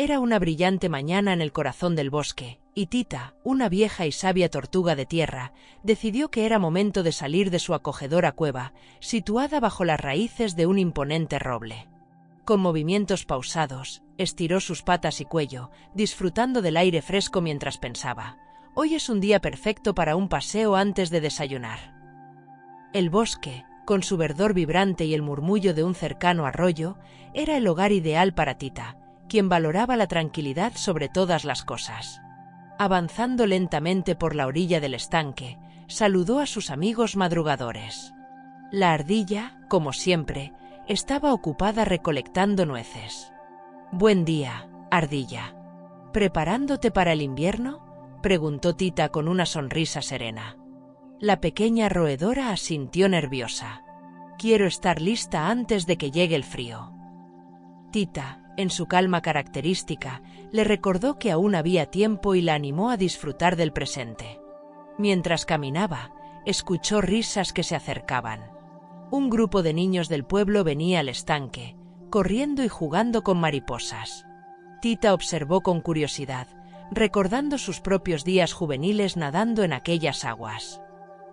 Era una brillante mañana en el corazón del bosque, y Tita, una vieja y sabia tortuga de tierra, decidió que era momento de salir de su acogedora cueva, situada bajo las raíces de un imponente roble. Con movimientos pausados, estiró sus patas y cuello, disfrutando del aire fresco mientras pensaba: hoy es un día perfecto para un paseo antes de desayunar. El bosque, con su verdor vibrante y el murmullo de un cercano arroyo, era el hogar ideal para Tita, quien valoraba la tranquilidad sobre todas las cosas. Avanzando lentamente por la orilla del estanque, saludó a sus amigos madrugadores. La ardilla, como siempre, estaba ocupada recolectando nueces. «Buen día, ardilla. ¿Preparándote para el invierno?», preguntó Tita con una sonrisa serena. La pequeña roedora asintió nerviosa. «Quiero estar lista antes de que llegue el frío». Tita, en su calma característica, le recordó que aún había tiempo y la animó a disfrutar del presente. Mientras caminaba, escuchó risas que se acercaban. Un grupo de niños del pueblo venía al estanque, corriendo y jugando con mariposas. Tita observó con curiosidad, recordando sus propios días juveniles nadando en aquellas aguas.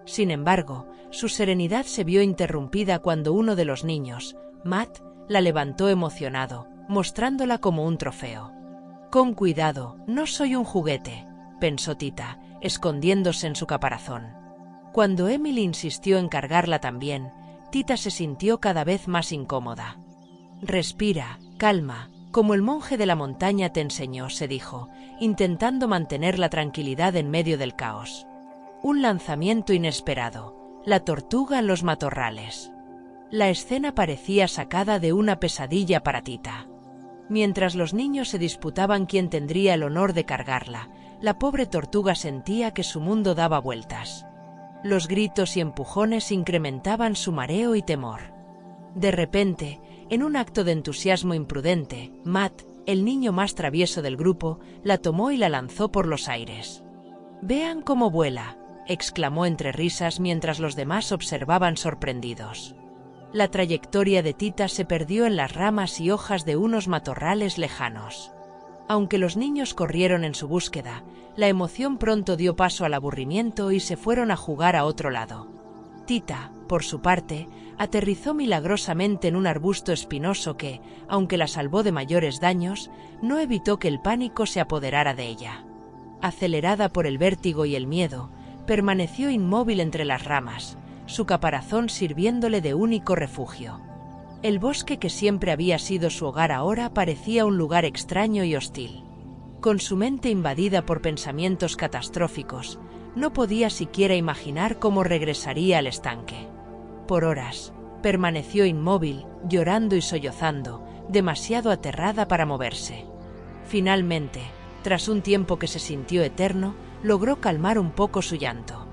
Sin embargo, su serenidad se vio interrumpida cuando uno de los niños, Matt, la levantó emocionado, mostrándola como un trofeo. «Con cuidado, no soy un juguete», pensó Tita, escondiéndose en su caparazón. Cuando Emily insistió en cargarla también, Tita se sintió cada vez más incómoda. «Respira, calma, como el monje de la montaña te enseñó», se dijo, intentando mantener la tranquilidad en medio del caos. Un lanzamiento inesperado, la tortuga en los matorrales. La escena parecía sacada de una pesadilla para Tita. Mientras los niños se disputaban quién tendría el honor de cargarla, la pobre tortuga sentía que su mundo daba vueltas. Los gritos y empujones incrementaban su mareo y temor. De repente, en un acto de entusiasmo imprudente, Matt, el niño más travieso del grupo, la tomó y la lanzó por los aires. «Vean cómo vuela», exclamó entre risas mientras los demás observaban sorprendidos. La trayectoria de Tita se perdió en las ramas y hojas de unos matorrales lejanos. Aunque los niños corrieron en su búsqueda, la emoción pronto dio paso al aburrimiento y se fueron a jugar a otro lado. Tita, por su parte, aterrizó milagrosamente en un arbusto espinoso que, aunque la salvó de mayores daños, no evitó que el pánico se apoderara de ella. Acelerada por el vértigo y el miedo, permaneció inmóvil entre las ramas, su caparazón sirviéndole de único refugio. El bosque que siempre había sido su hogar ahora parecía un lugar extraño y hostil. Con su mente invadida por pensamientos catastróficos, no podía siquiera imaginar cómo regresaría al estanque. Por horas, permaneció inmóvil, llorando y sollozando, demasiado aterrada para moverse. Finalmente, tras un tiempo que se sintió eterno, logró calmar un poco su llanto.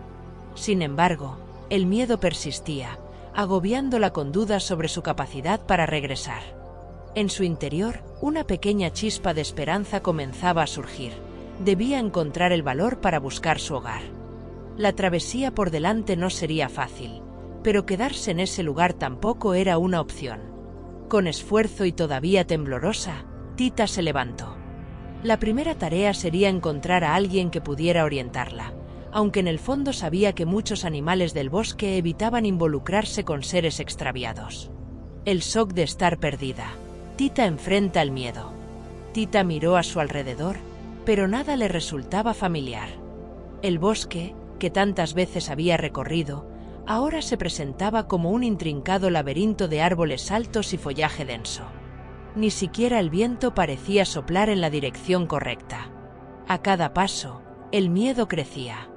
Sin embargo, el miedo persistía, agobiándola con dudas sobre su capacidad para regresar. En su interior, una pequeña chispa de esperanza comenzaba a surgir. Debía encontrar el valor para buscar su hogar. La travesía por delante no sería fácil, pero quedarse en ese lugar tampoco era una opción. Con esfuerzo y todavía temblorosa, Tita se levantó. La primera tarea sería encontrar a alguien que pudiera orientarla, aunque en el fondo sabía que muchos animales del bosque evitaban involucrarse con seres extraviados. El shock de estar perdida. Tita enfrenta el miedo. Tita miró a su alrededor, pero nada le resultaba familiar. El bosque, que tantas veces había recorrido, ahora se presentaba como un intrincado laberinto de árboles altos y follaje denso. Ni siquiera el viento parecía soplar en la dirección correcta. A cada paso, el miedo crecía.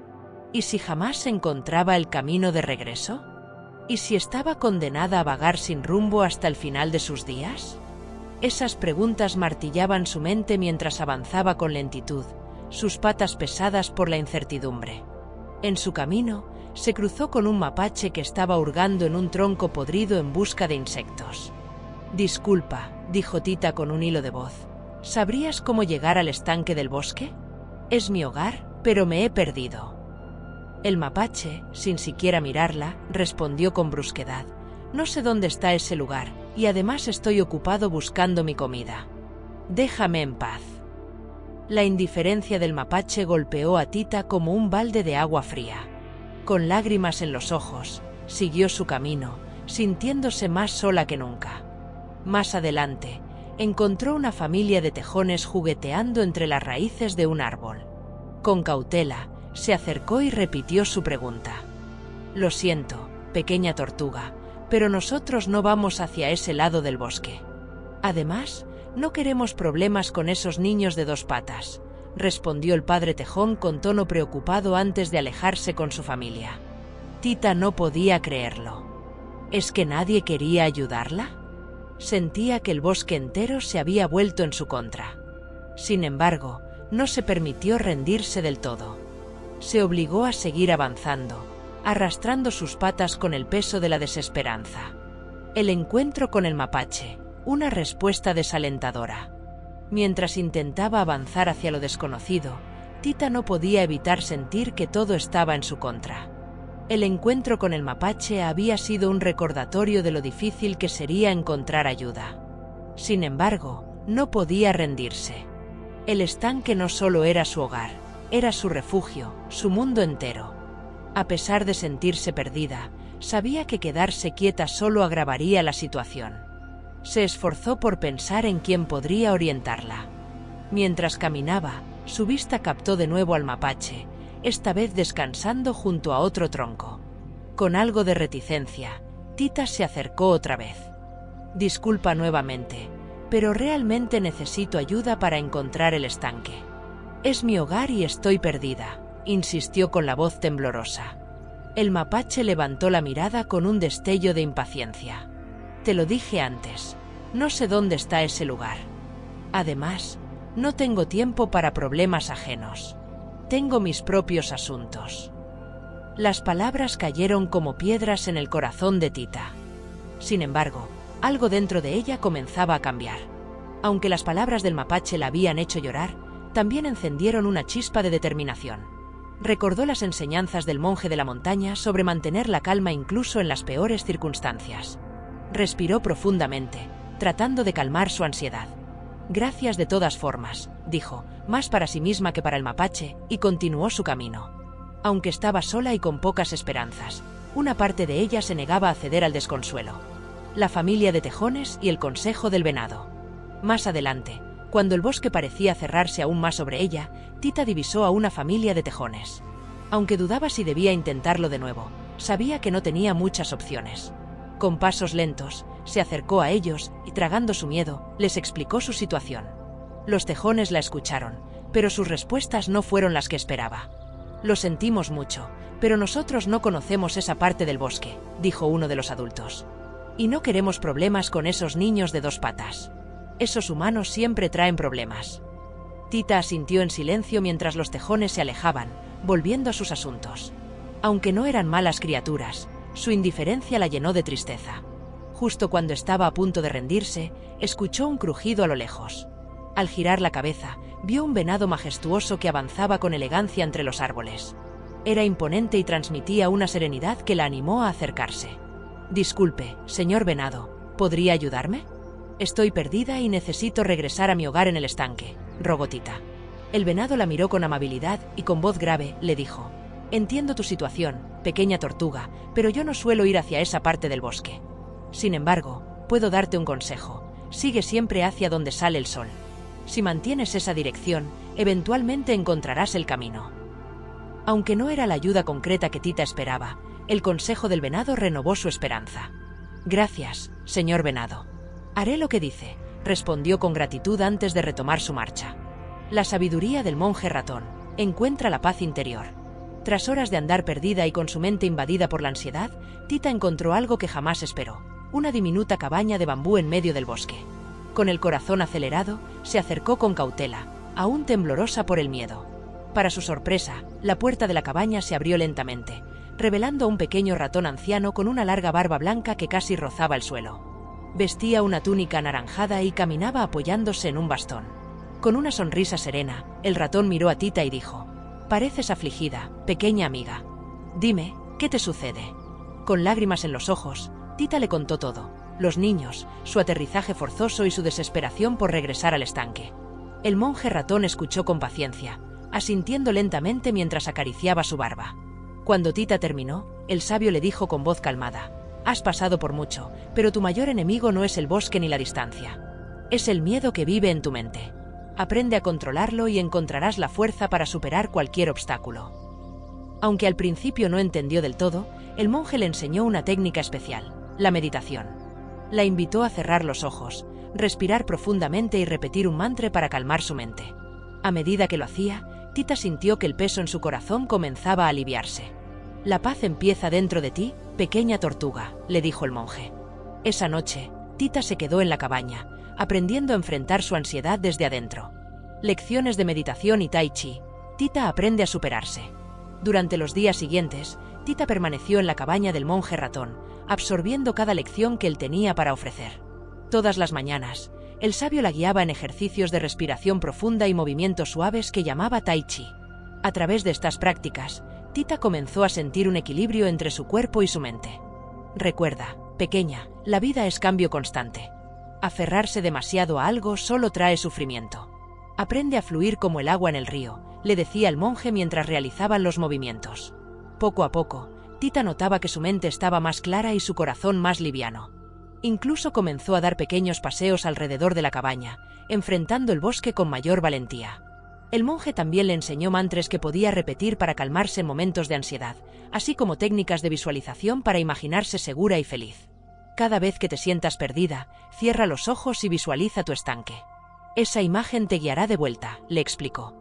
¿Y si jamás encontraba el camino de regreso? ¿Y si estaba condenada a vagar sin rumbo hasta el final de sus días? Esas preguntas martillaban su mente mientras avanzaba con lentitud, sus patas pesadas por la incertidumbre. En su camino, se cruzó con un mapache que estaba hurgando en un tronco podrido en busca de insectos. «Disculpa», dijo Tita con un hilo de voz. «¿Sabrías cómo llegar al estanque del bosque? Es mi hogar, pero me he perdido». El mapache, sin siquiera mirarla, respondió con brusquedad: «No sé dónde está ese lugar, y además estoy ocupado buscando mi comida». Déjame en paz. La indiferencia del mapache golpeó a Tita como un balde de agua fría. Con lágrimas en los ojos, siguió su camino, sintiéndose más sola que nunca. Más adelante, encontró una familia de tejones jugueteando entre las raíces de un árbol. Con cautela, se acercó y repitió su pregunta. Lo siento, pequeña tortuga, pero nosotros no vamos hacia ese lado del bosque. Además, no queremos problemas con esos niños de 2 patas, respondió el padre tejón con tono preocupado antes de alejarse con su familia. Tita no podía creerlo. ¿Es que nadie quería ayudarla? Sentía que el bosque entero se había vuelto en su contra. Sin embargo, no se permitió rendirse del todo. Se obligó a seguir avanzando, arrastrando sus patas con el peso de la desesperanza. El encuentro con el mapache, una respuesta desalentadora. Mientras intentaba avanzar hacia lo desconocido, Tita no podía evitar sentir que todo estaba en su contra. El encuentro con el mapache había sido un recordatorio de lo difícil que sería encontrar ayuda. Sin embargo, no podía rendirse. El estanque no solo era su hogar, era su refugio, su mundo entero. A pesar de sentirse perdida, sabía que quedarse quieta solo agravaría la situación. Se esforzó por pensar en quién podría orientarla. Mientras caminaba, su vista captó de nuevo al mapache, esta vez descansando junto a otro tronco. Con algo de reticencia, Tita se acercó otra vez. Disculpa nuevamente, pero realmente necesito ayuda para encontrar el estanque. Es mi hogar y estoy perdida, insistió con la voz temblorosa. El mapache levantó la mirada con un destello de impaciencia. Te lo dije antes, no sé dónde está ese lugar. Además, no tengo tiempo para problemas ajenos. Tengo mis propios asuntos. Las palabras cayeron como piedras en el corazón de Tita. Sin embargo, algo dentro de ella comenzaba a cambiar. Aunque las palabras del mapache la habían hecho llorar, también encendieron una chispa de determinación. Recordó las enseñanzas del monje de la montaña sobre mantener la calma incluso en las peores circunstancias. Respiró profundamente, tratando de calmar su ansiedad. Gracias de todas formas, dijo, más para sí misma que para el mapache, y continuó su camino. Aunque estaba sola y con pocas esperanzas, una parte de ella se negaba a ceder al desconsuelo. La familia de tejones y el consejo del venado. Más adelante, cuando el bosque parecía cerrarse aún más sobre ella, Tita divisó a una familia de tejones. Aunque dudaba si debía intentarlo de nuevo, sabía que no tenía muchas opciones. Con pasos lentos, se acercó a ellos y, tragando su miedo, les explicó su situación. Los tejones la escucharon, pero sus respuestas no fueron las que esperaba. Lo sentimos mucho, pero nosotros no conocemos esa parte del bosque, dijo uno de los adultos. Y no queremos problemas con esos niños de 2 patas. Esos humanos siempre traen problemas. Tita asintió en silencio mientras los tejones se alejaban, volviendo a sus asuntos. Aunque no eran malas criaturas, su indiferencia la llenó de tristeza. Justo cuando estaba a punto de rendirse, escuchó un crujido a lo lejos. Al girar la cabeza, vio un venado majestuoso que avanzaba con elegancia entre los árboles. Era imponente y transmitía una serenidad que la animó a acercarse. Disculpe, señor venado, ¿podría ayudarme? Estoy perdida y necesito regresar a mi hogar en el estanque, rogó Tita. El venado la miró con amabilidad y con voz grave le dijo: Entiendo tu situación, pequeña tortuga, pero yo no suelo ir hacia esa parte del bosque. Sin embargo, puedo darte un consejo. Sigue siempre hacia donde sale el sol. Si mantienes esa dirección, eventualmente encontrarás el camino. Aunque no era la ayuda concreta que Tita esperaba, el consejo del venado renovó su esperanza. Gracias, señor venado. Haré lo que dice, respondió con gratitud antes de retomar su marcha. La sabiduría del monje ratón. Encuentra la paz interior. Tras horas de andar perdida y con su mente invadida por la ansiedad, Tita encontró algo que jamás esperó: una diminuta cabaña de bambú en medio del bosque. Con el corazón acelerado, se acercó con cautela, aún temblorosa por el miedo. Para su sorpresa, la puerta de la cabaña se abrió lentamente, revelando a un pequeño ratón anciano con una larga barba blanca que casi rozaba el suelo. Vestía una túnica anaranjada y caminaba apoyándose en un bastón. Con una sonrisa serena, el ratón miró a Tita y dijo: Pareces afligida, pequeña amiga. Dime, ¿qué te sucede? Con lágrimas en los ojos, Tita le contó todo. los niños, su aterrizaje forzoso y su desesperación por regresar al estanque. El monje ratón escuchó con paciencia, asintiendo lentamente mientras acariciaba su barba. Cuando Tita terminó, el sabio le dijo con voz calmada: «Has pasado por mucho, pero tu mayor enemigo no es el bosque ni la distancia. Es el miedo que vive en tu mente. Aprende a controlarlo y encontrarás la fuerza para superar cualquier obstáculo». Aunque al principio no entendió del todo, el monje le enseñó una técnica especial: la meditación. La invitó a cerrar los ojos, respirar profundamente y repetir un mantra para calmar su mente. A medida que lo hacía, Tita sintió que el peso en su corazón comenzaba a aliviarse. «La paz empieza dentro de ti, pequeña tortuga», le dijo el monje. Esa noche, Tita se quedó en la cabaña, aprendiendo a enfrentar su ansiedad desde adentro. Lecciones de meditación y tai chi. Tita aprende a superarse. Durante los días siguientes, Tita permaneció en la cabaña del monje ratón, absorbiendo cada lección que él tenía para ofrecer. Todas las mañanas, el sabio la guiaba en ejercicios de respiración profunda y movimientos suaves que llamaba tai chi. A través de estas prácticas, Tita comenzó a sentir un equilibrio entre su cuerpo y su mente. «Recuerda, pequeña, la vida es cambio constante. Aferrarse demasiado a algo solo trae sufrimiento. Aprende a fluir como el agua en el río», le decía el monje mientras realizaban los movimientos. Poco a poco, Tita notaba que su mente estaba más clara y su corazón más liviano. Incluso comenzó a dar pequeños paseos alrededor de la cabaña, enfrentando el bosque con mayor valentía. El monje también le enseñó mantras que podía repetir para calmarse en momentos de ansiedad, así como técnicas de visualización para imaginarse segura y feliz. «Cada vez que te sientas perdida, cierra los ojos y visualiza tu estanque. Esa imagen te guiará de vuelta», le explicó.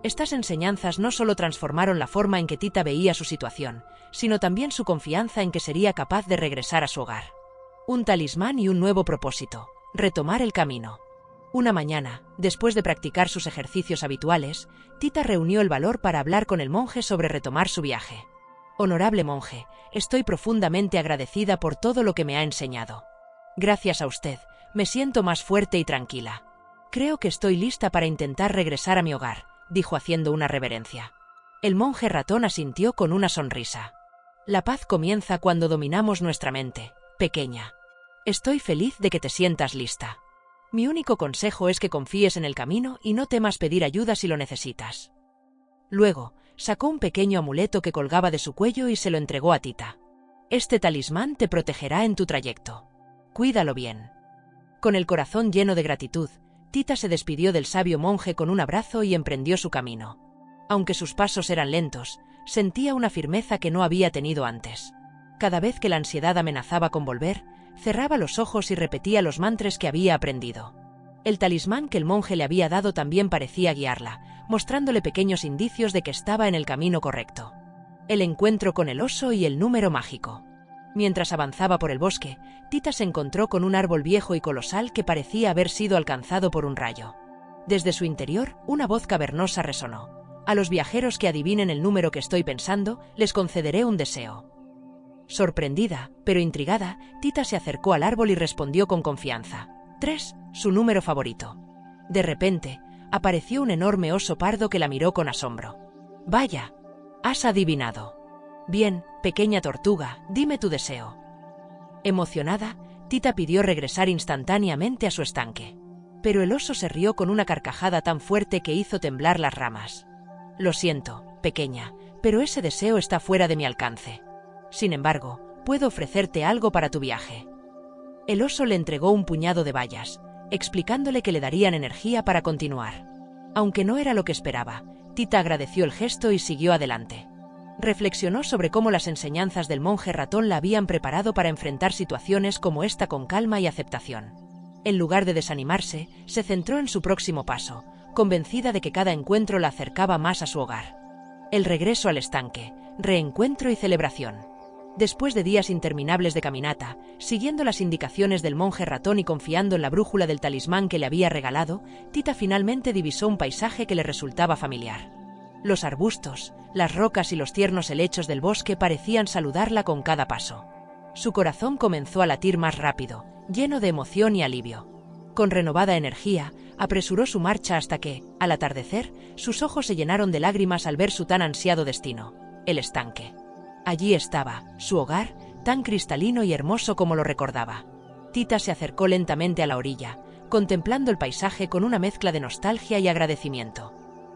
Estas enseñanzas no solo transformaron la forma en que Tita veía su situación, sino también su confianza en que sería capaz de regresar a su hogar. Un talismán y un nuevo propósito: retomar el camino. Una mañana, después de practicar sus ejercicios habituales, Tita reunió el valor para hablar con el monje sobre retomar su viaje. «Honorable monje, estoy profundamente agradecida por todo lo que me ha enseñado. Gracias a usted, me siento más fuerte y tranquila. Creo que estoy lista para intentar regresar a mi hogar», dijo haciendo una reverencia. El monje ratón asintió con una sonrisa. «La paz comienza cuando dominamos nuestra mente, pequeña. Estoy feliz de que te sientas lista. Mi único consejo es que confíes en el camino y no temas pedir ayuda si lo necesitas». Luego, sacó un pequeño amuleto que colgaba de su cuello y se lo entregó a Tita. «Este talismán te protegerá en tu trayecto. Cuídalo bien». Con el corazón lleno de gratitud, Tita se despidió del sabio monje con un abrazo y emprendió su camino. Aunque sus pasos eran lentos, sentía una firmeza que no había tenido antes. Cada vez que la ansiedad amenazaba con volver, cerraba los ojos y repetía los mantras que había aprendido. El talismán que el monje le había dado también parecía guiarla, mostrándole pequeños indicios de que estaba en el camino correcto. El encuentro con el oso y el número mágico. Mientras avanzaba por el bosque, Tita se encontró con un árbol viejo y colosal que parecía haber sido alcanzado por un rayo. Desde su interior, una voz cavernosa resonó: «A los viajeros que adivinen el número que estoy pensando, les concederé un deseo». Sorprendida, pero intrigada, Tita se acercó al árbol y respondió con confianza: 3, su número favorito. De repente, apareció un enorme oso pardo que la miró con asombro. «Vaya, has adivinado. Bien, pequeña tortuga, dime tu deseo». Emocionada, Tita pidió regresar instantáneamente a su estanque. Pero el oso se rió con una carcajada tan fuerte que hizo temblar las ramas. «Lo siento, pequeña, pero ese deseo está fuera de mi alcance. Sin embargo, puedo ofrecerte algo para tu viaje». El oso le entregó un puñado de bayas, explicándole que le darían energía para continuar. Aunque no era lo que esperaba, Tita agradeció el gesto y siguió adelante. Reflexionó sobre cómo las enseñanzas del monje ratón la habían preparado para enfrentar situaciones como esta con calma y aceptación. En lugar de desanimarse, se centró en su próximo paso, convencida de que cada encuentro la acercaba más a su hogar. El regreso al estanque, reencuentro y celebración. Después de días interminables de caminata, siguiendo las indicaciones del monje ratón y confiando en la brújula del talismán que le había regalado, Tita finalmente divisó un paisaje que le resultaba familiar. Los arbustos, las rocas y los tiernos helechos del bosque parecían saludarla con cada paso. Su corazón comenzó a latir más rápido, lleno de emoción y alivio. Con renovada energía, apresuró su marcha hasta que, al atardecer, sus ojos se llenaron de lágrimas al ver su tan ansiado destino: el estanque. Allí estaba, su hogar, tan cristalino y hermoso como lo recordaba. Tita se acercó lentamente a la orilla, contemplando el paisaje con una mezcla de nostalgia y agradecimiento.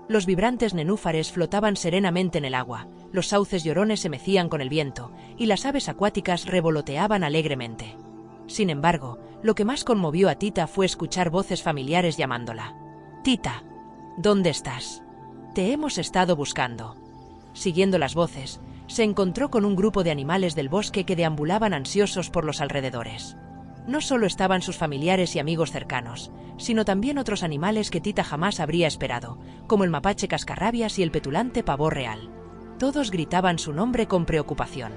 Los vibrantes nenúfares flotaban serenamente en el agua, los sauces llorones se mecían con el viento, y las aves acuáticas revoloteaban alegremente. Sin embargo, lo que más conmovió a Tita fue escuchar voces familiares llamándola. «Tita, ¿dónde estás? Te hemos estado buscando». Siguiendo las voces, se encontró con un grupo de animales del bosque que deambulaban ansiosos por los alrededores. No solo estaban sus familiares y amigos cercanos, sino también otros animales que Tita jamás habría esperado, como el mapache cascarrabias y el petulante pavor real. Todos gritaban su nombre con preocupación.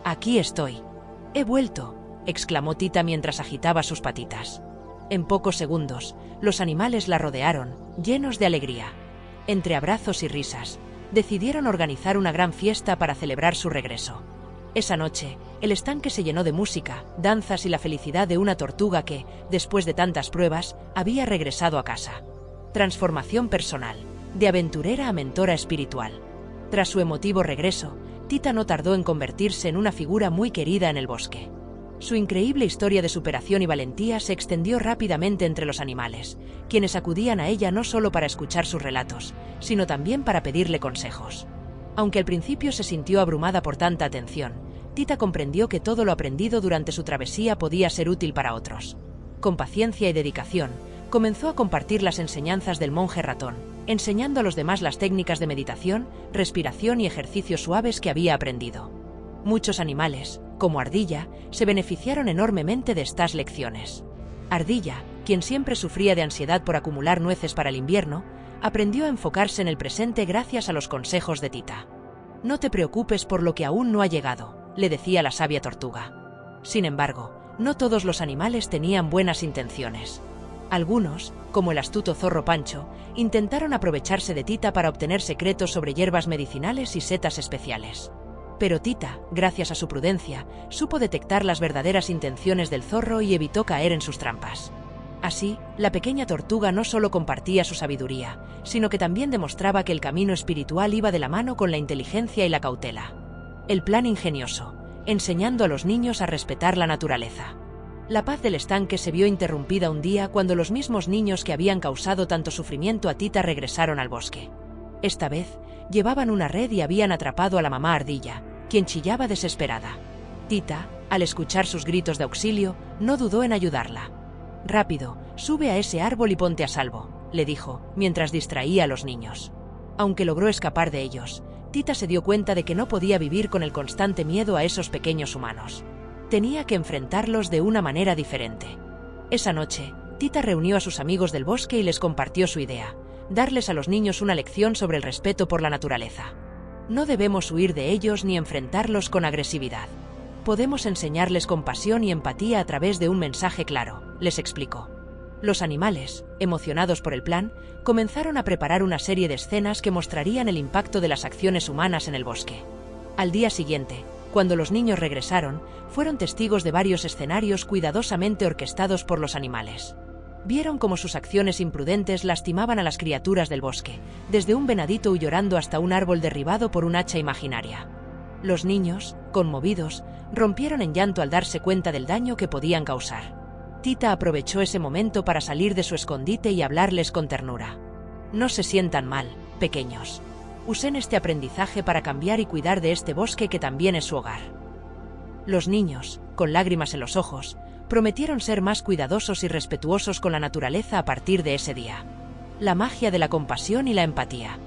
«Aquí estoy. He vuelto», exclamó Tita mientras agitaba sus patitas. En pocos segundos, los animales la rodearon, llenos de alegría. Entre abrazos y risas, decidieron organizar una gran fiesta para celebrar su regreso. Esa noche, el estanque se llenó de música, danzas y la felicidad de una tortuga que, después de tantas pruebas, había regresado a casa. Transformación personal, de aventurera a mentora espiritual. Tras su emotivo regreso, Tita no tardó en convertirse en una figura muy querida en el bosque. Su increíble historia de superación y valentía se extendió rápidamente entre los animales, quienes acudían a ella no solo para escuchar sus relatos, sino también para pedirle consejos. Aunque al principio se sintió abrumada por tanta atención, Tita comprendió que todo lo aprendido durante su travesía podía ser útil para otros. Con paciencia y dedicación, comenzó a compartir las enseñanzas del monje ratón, enseñando a los demás las técnicas de meditación, respiración y ejercicios suaves que había aprendido. Muchos animales, como Ardilla, se beneficiaron enormemente de estas lecciones. Ardilla, quien siempre sufría de ansiedad por acumular nueces para el invierno, aprendió a enfocarse en el presente gracias a los consejos de Tita. «No te preocupes por lo que aún no ha llegado», le decía la sabia tortuga. Sin embargo, no todos los animales tenían buenas intenciones. Algunos, como el astuto zorro Pancho, intentaron aprovecharse de Tita para obtener secretos sobre hierbas medicinales y setas especiales. Pero Tita, gracias a su prudencia, supo detectar las verdaderas intenciones del zorro y evitó caer en sus trampas. Así, la pequeña tortuga no solo compartía su sabiduría, sino que también demostraba que el camino espiritual iba de la mano con la inteligencia y la cautela. El plan ingenioso, enseñando a los niños a respetar la naturaleza. La paz del estanque se vio interrumpida un día cuando los mismos niños que habían causado tanto sufrimiento a Tita regresaron al bosque. Esta vez, llevaban una red y habían atrapado a la mamá ardilla, quien chillaba desesperada. Tita, al escuchar sus gritos de auxilio, no dudó en ayudarla. «Rápido, sube a ese árbol y ponte a salvo», le dijo, mientras distraía a los niños. Aunque logró escapar de ellos, Tita se dio cuenta de que no podía vivir con el constante miedo a esos pequeños humanos. Tenía que enfrentarlos de una manera diferente. Esa noche, Tita reunió a sus amigos del bosque y les compartió su idea: darles a los niños una lección sobre el respeto por la naturaleza. No debemos huir de ellos ni enfrentarlos con agresividad. Podemos enseñarles compasión y empatía a través de un mensaje claro, les explicó. Los animales, emocionados por el plan, comenzaron a preparar una serie de escenas que mostrarían el impacto de las acciones humanas en el bosque. Al día siguiente, cuando los niños regresaron, fueron testigos de varios escenarios cuidadosamente orquestados por los animales. Vieron cómo sus acciones imprudentes lastimaban a las criaturas del bosque, desde un venadito llorando hasta un árbol derribado por un hacha imaginaria. Los niños, conmovidos, rompieron en llanto al darse cuenta del daño que podían causar. Tita aprovechó ese momento para salir de su escondite y hablarles con ternura. «No se sientan mal, pequeños. Usen este aprendizaje para cambiar y cuidar de este bosque que también es su hogar». Los niños, con lágrimas en los ojos, prometieron ser más cuidadosos y respetuosos con la naturaleza a partir de ese día. La magia de la compasión y la empatía.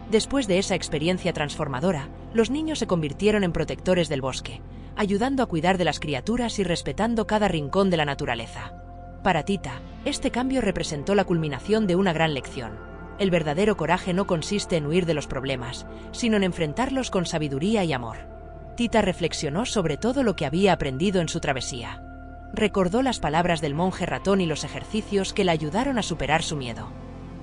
Después de esa experiencia transformadora, los niños se convirtieron en protectores del bosque, ayudando a cuidar de las criaturas y respetando cada rincón de la naturaleza. Para Tita, este cambio representó la culminación de una gran lección. El verdadero coraje no consiste en huir de los problemas, sino en enfrentarlos con sabiduría y amor. Tita reflexionó sobre todo lo que había aprendido en su travesía. Recordó las palabras del monje ratón y los ejercicios que la ayudaron a superar su miedo.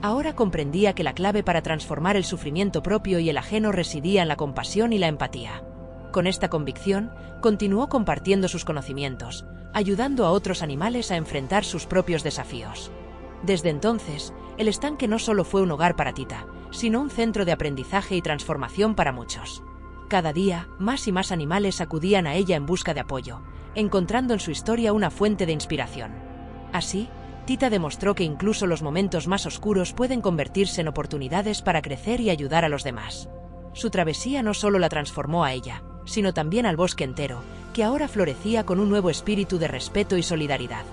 Ahora comprendía que la clave para transformar el sufrimiento propio y el ajeno residía en la compasión y la empatía. Con esta convicción, continuó compartiendo sus conocimientos, ayudando a otros animales a enfrentar sus propios desafíos. Desde entonces, el estanque no solo fue un hogar para Tita, sino un centro de aprendizaje y transformación para muchos. Cada día, más y más animales acudían a ella en busca de apoyo, encontrando en su historia una fuente de inspiración. Así, Tita demostró que incluso los momentos más oscuros pueden convertirse en oportunidades para crecer y ayudar a los demás. Su travesía no solo la transformó a ella, sino también al bosque entero, que ahora florecía con un nuevo espíritu de respeto y solidaridad.